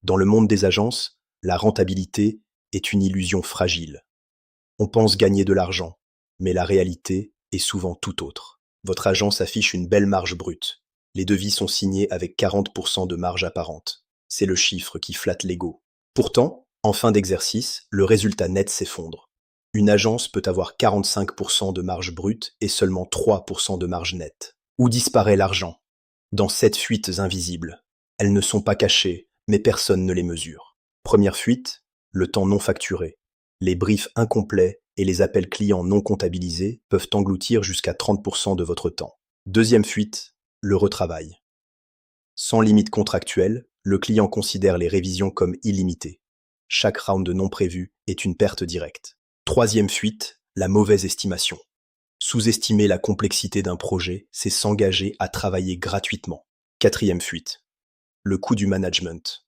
Dans le monde des agences, la rentabilité est une illusion fragile. On pense gagner de l'argent, mais la réalité est souvent tout autre. Votre agence affiche une belle marge brute. Les devis sont signés avec 40% de marge apparente. C'est le chiffre qui flatte l'ego. Pourtant, en fin d'exercice, le résultat net s'effondre. Une agence peut avoir 45% de marge brute et seulement 3% de marge nette. Où disparaît l'argent? Dans 7 fuites invisibles. Elles ne sont pas cachées, mais personne ne les mesure. Première fuite, le temps non facturé. Les briefs incomplets et les appels clients non comptabilisés peuvent engloutir jusqu'à 30% de votre temps. Deuxième fuite, le retravail. Sans limite contractuelle, le client considère les révisions comme illimitées. Chaque round non prévu est une perte directe. Troisième fuite, la mauvaise estimation. Sous-estimer la complexité d'un projet, c'est s'engager à travailler gratuitement. Quatrième fuite, le coût du management.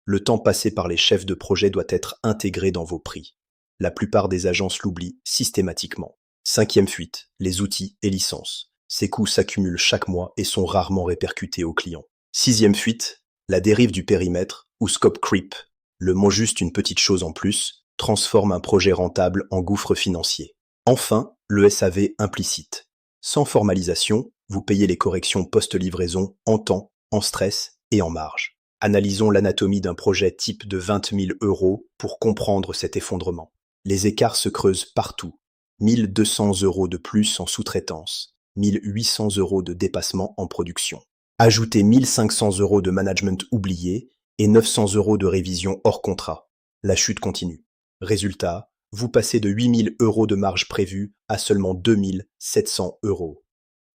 Le temps passé par les chefs de projet doit être intégré dans vos prix. La plupart des agences l'oublient systématiquement. Cinquième fuite, les outils et licences. Ces coûts s'accumulent chaque mois et sont rarement répercutés aux clients. Sixième fuite, la dérive du périmètre ou scope creep. Le mot juste une petite chose en plus transforme un projet rentable en gouffre financier. Enfin, le SAV implicite. Sans formalisation, vous payez les corrections post-livraison en temps, en stress et en marge. Analysons l'anatomie d'un projet type de 20 000 € pour comprendre cet effondrement. Les écarts se creusent partout. 1 200 € de plus en sous-traitance, 1 800 € de dépassement en production. Ajoutez 1 500 € de management oublié et 900 € de révision hors contrat. La chute continue. Résultat, vous passez de 8 000 € de marge prévue à seulement 2 700 €.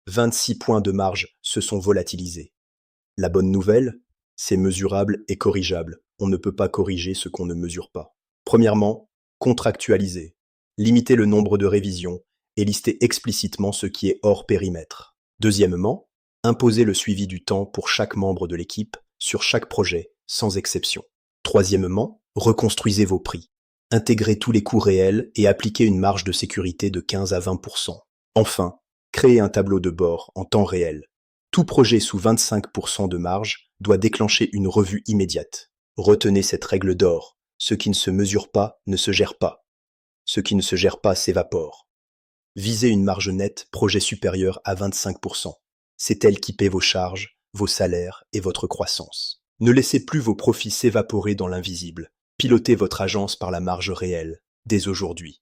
26 points de marge se sont volatilisés. La bonne nouvelle, c'est mesurable et corrigeable. On ne peut pas corriger ce qu'on ne mesure pas. Premièrement, contractualiser. Limitez le nombre de révisions et listez explicitement ce qui est hors périmètre. Deuxièmement, imposez le suivi du temps pour chaque membre de l'équipe sur chaque projet, sans exception. Troisièmement, reconstruisez vos prix. Intégrez tous les coûts réels et appliquez une marge de sécurité de 15 à 20%. Enfin, créez un tableau de bord en temps réel. Tout projet sous 25% de marge doit déclencher une revue immédiate. Retenez cette règle d'or. Ce qui ne se mesure pas ne se gère pas. Ce qui ne se gère pas s'évapore. Visez une marge nette projet supérieure à 25%. C'est elle qui paie vos charges, vos salaires et votre croissance. Ne laissez plus vos profits s'évaporer dans l'invisible. Pilotez votre agence par la marge réelle, dès aujourd'hui.